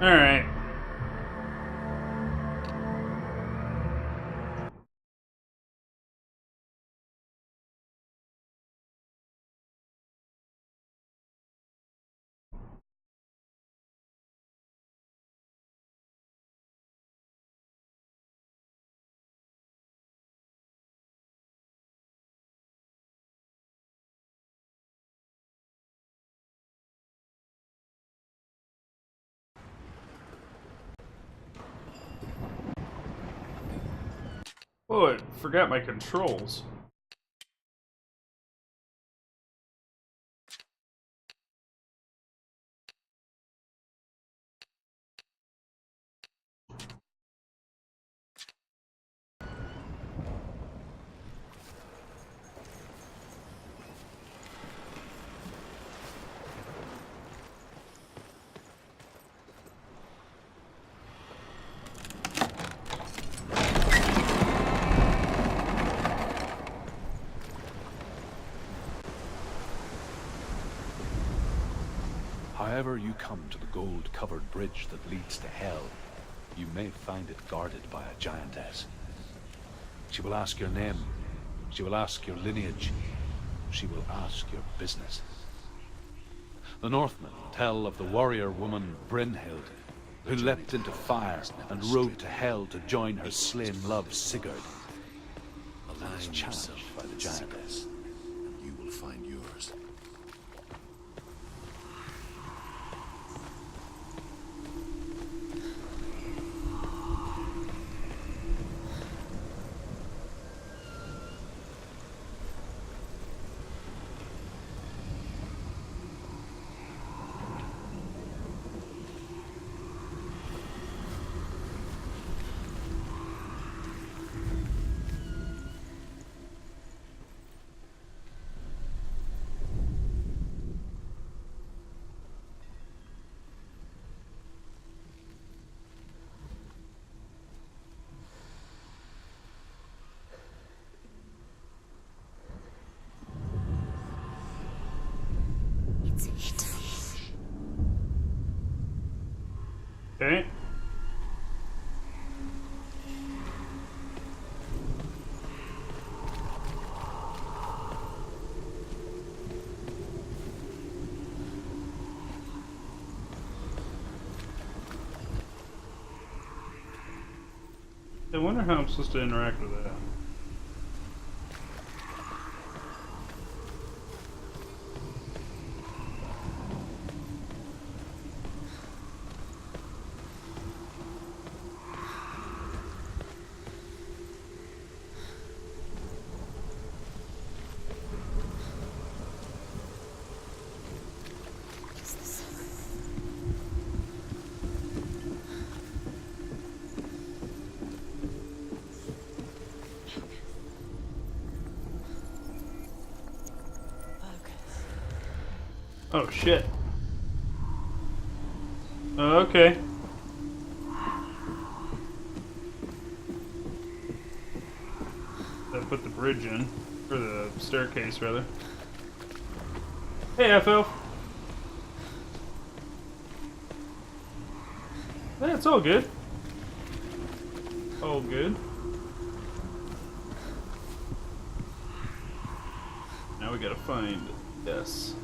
Alright. Oh, I forgot my controls. However you come to the gold-covered bridge that leads to Hell, you may find it guarded by a giantess. She will ask your name, she will ask your lineage, she will ask your business. The Northmen tell of the warrior woman Brynhild, who leapt into fire and rode to Hell to join her slain love Sigurd. And was challenged by the giantess. And you will find yours. Okay. I wonder how I'm supposed to interact with that. Oh shit. Okay. That put the bridge in. Or the staircase, rather. Hey, FL. Yeah, it's all good. All good. Now we gotta find this.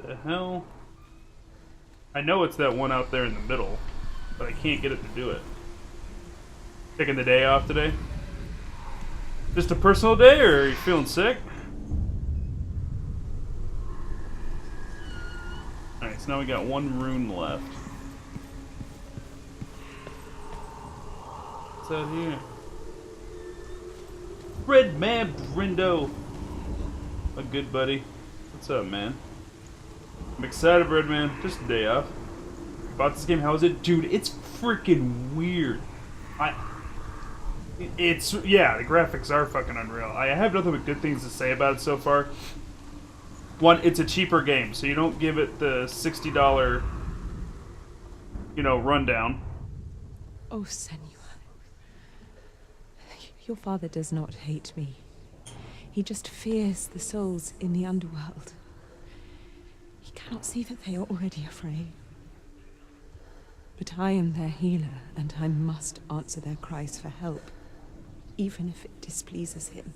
The hell? I know it's that one out there in the middle, but I can't get it to do it. Taking the day off today? Just a personal day, or are you feeling sick? Alright, so now we got one rune left. What's out here? Red Man Brindo! A good buddy. What's up, man? I'm excited, Red Man. Just a day off. bought this game. How is it? Dude, it's freaking weird. It's, yeah, the graphics are fucking unreal. I have nothing but good things to say about it so far. One, it's a cheaper game, so you don't give it the $60, rundown. Oh, Senua. Your father does not hate me. He just fears the souls in the underworld. He cannot see that they are already afraid. But I am their healer, and I must answer their cries for help, even if it displeases him.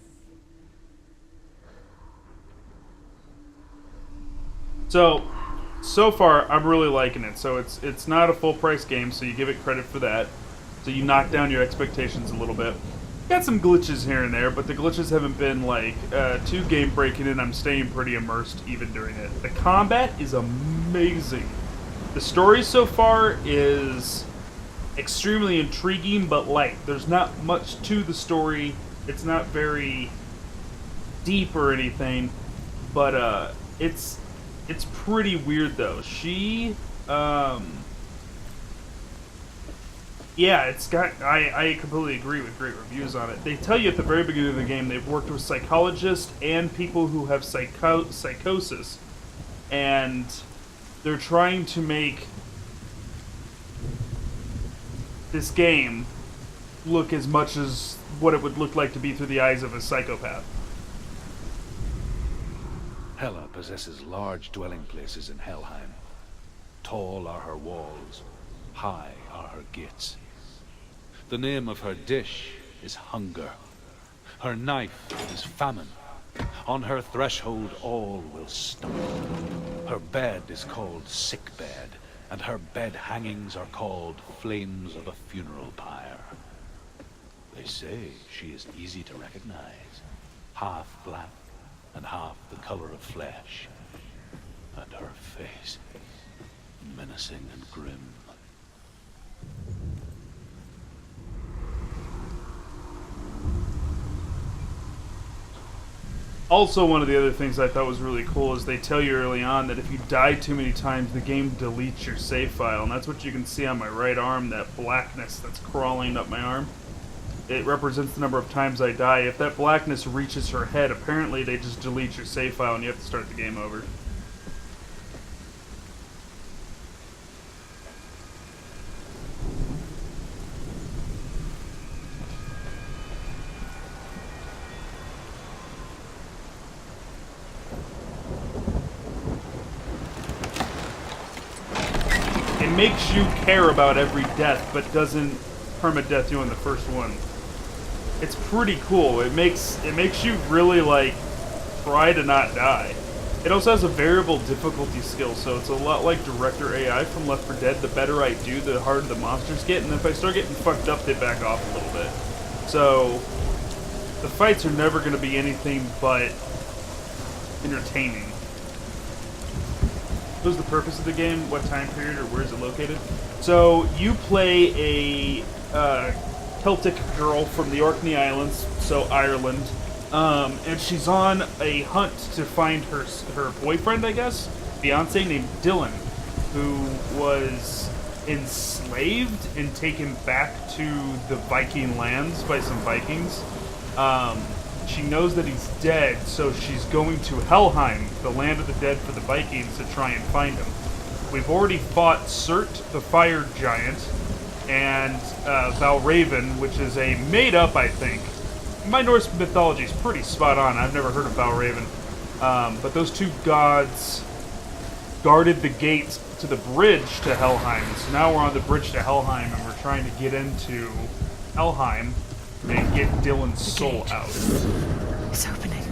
So far, I'm really liking it. So it's not a full price game, so you give it credit for that. So you knock down your expectations a little bit. Got some glitches here and there, but the glitches haven't been like too game breaking, and I'm staying pretty immersed even during it. The combat is amazing. The story so far is extremely intriguing but light. There's not much to the story. It's not very deep or anything, but it's pretty weird though. She yeah, it's got. I completely agree with great reviews on it. They tell you at the very beginning of the game they've worked with psychologists and people who have psychosis, and they're trying to make this game look as much as what it would look like to be through the eyes of a psychopath. Hela possesses large dwelling places in Helheim. Tall are her walls, high are her gates. The name of her dish is hunger. Her knife is famine. On her threshold all will stumble. Her bed is called sick bed, and her bed hangings are called flames of a funeral pyre. They say she is easy to recognize, half black and half the color of flesh, and her face menacing and grim. Also, one of the other things I thought was really cool is they tell you early on that if you die too many times, the game deletes your save file. And that's what you can see on my right arm, that blackness that's crawling up my arm. It represents the number of times I die. If that blackness reaches her head, apparently they just delete your save file and you have to start the game over. It makes you care about every death, but doesn't permadeath you on the first one. It's pretty cool. It makes you really like try to not die. It also has a variable difficulty skill, so it's a lot like Director AI from Left 4 Dead. The better I do, the harder the monsters get, and if I start getting fucked up, they back off a little bit. So the fights are never going to be anything but entertaining. What was the purpose of the game? What time period or where is it located? So you play a Celtic girl from the Orkney Islands, so Ireland, and she's on a hunt to find her boyfriend, I guess, fiance named Dylan, who was enslaved and taken back to the Viking lands by some Vikings. She knows that he's dead, so she's going to Helheim, the land of the dead for the Vikings, to try and find him. We've already fought Surt, the fire giant, and Valraven, which is a made-up, I think. My Norse mythology is pretty spot on. I've never heard of Valraven. But those two gods guarded the gates to the bridge to Helheim. So now we're on the bridge to Helheim, and we're trying to get into Helheim and get Dylan's soul out. It's opening.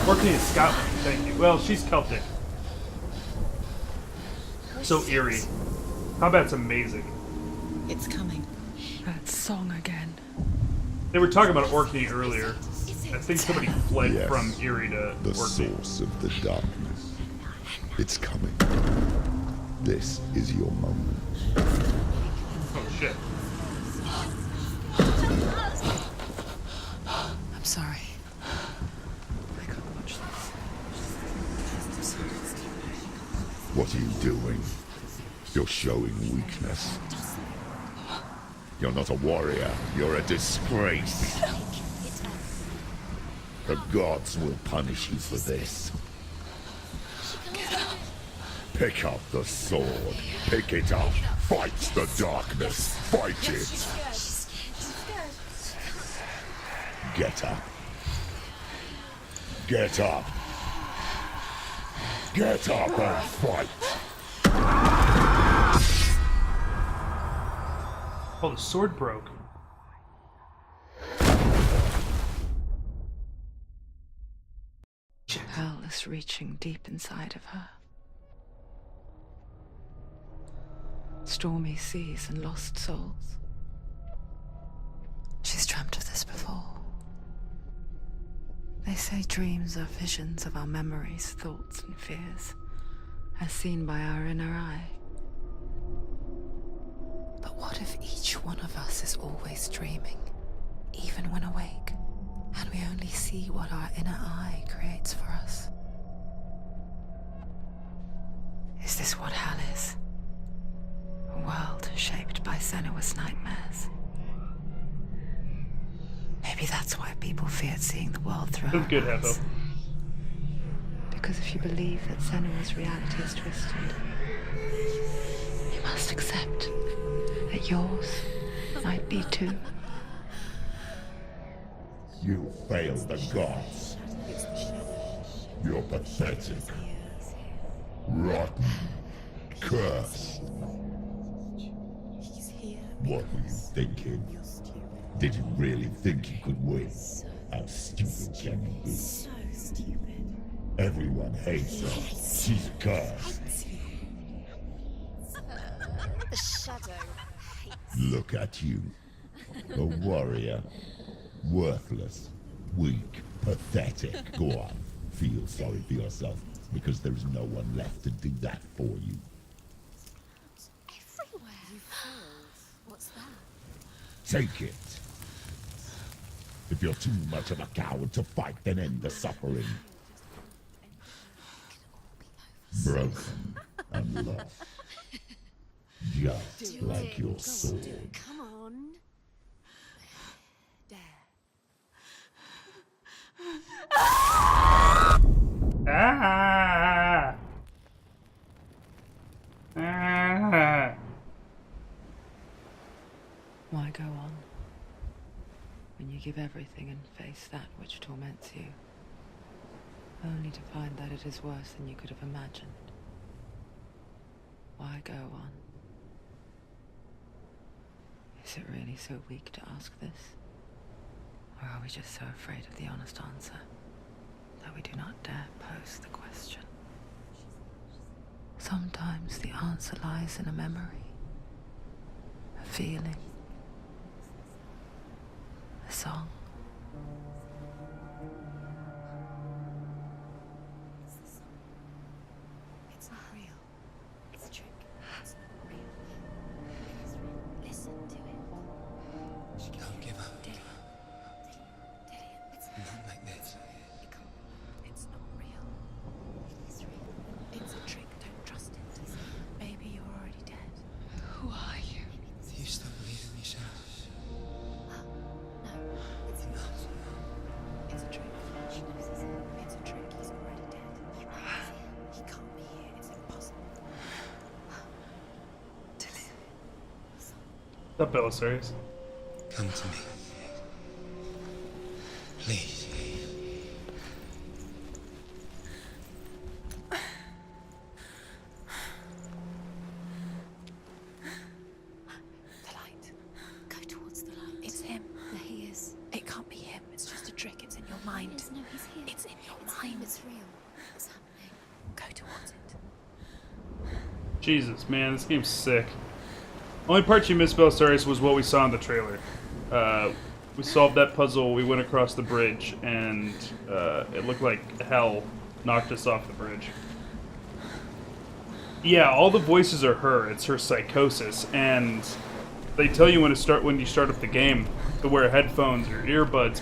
Orkney is Scotland, thank you. Well, she's Celtic. So eerie. Combat's amazing. It's coming. That song again. They were talking about Orkney earlier. I think somebody fled Yes, from Erie to the Orkney. source of the darkness. It's coming. This is your moment. Oh shit. I'm sorry. I can't watch this. What are you doing? You're showing weakness. You're not a warrior. You're a disgrace. The gods will punish you for this. Pick up the sword. Pick it up. Fight the darkness. Fight it. Get up. Get up. Get up and fight. Oh, the sword broke. Hell is reaching deep inside of her. Stormy seas and lost souls. She's dreamt of this before. They say dreams are visions of our memories, thoughts, and fears, as seen by our inner eye. But what if each one of us is always dreaming, even when awake, and we only see what our inner eye creates for us? Is this what hell is? A world shaped by Senua's nightmares. Maybe that's why people feared seeing the world through That's her good, eyes. Hefo. Because if you believe that Senua's reality is twisted, you must accept that yours might be too. You failed the gods. You're pathetic. Rotten. Cursed. What were you thinking? Did you really think you could win? How stupid can you be? So stupid. Everyone hates her. She's cursed. The shadow hates. Look at you. A warrior. Worthless. Weak. Pathetic. Go on. Feel sorry for yourself, because there is no one left to do that for you. Everywhere. You fools. What's that? Take it. If you're too much of a coward to fight, then end the suffering. Broken and lost. Just like your sword. Come on. Dare. Ah! Ah! Why go on when you give everything and face that which torments you, only to find that it is worse than you could have imagined? Why go on? Is it really so weak to ask this? Or are we just so afraid of the honest answer that we do not dare pose the question? Sometimes the answer lies in a memory, a feeling, a song. It's not real. It's a trick. It's not real. It's real. Listen to it. She can Don't give up. Dillian. It's Not like this. it can't. It's not real. It is real. It's a trick. Don't trust it. Maybe you're already dead. Who are you? Do you still believe in yourself? No, it's not. It's a trick. She knows it's him. It's a trick. He's already dead. He knows it. He can't be here. It's impossible. Dillian. That Belisarius. Come to me. Please. The light. Go towards the light. It's him. There he is. It can't be him. It's just a trick. It's in your mind. No, he's here. It's in your mind. It's real. What's happening? Go towards it. Jesus, man, this game's sick. Only part you missed, Belisarius, was what we saw in the trailer. We solved that puzzle, we went across the bridge, and it looked like hell knocked us off the bridge. Yeah, all the voices are her. It's her psychosis, and they tell you when you start up the game to wear headphones or earbuds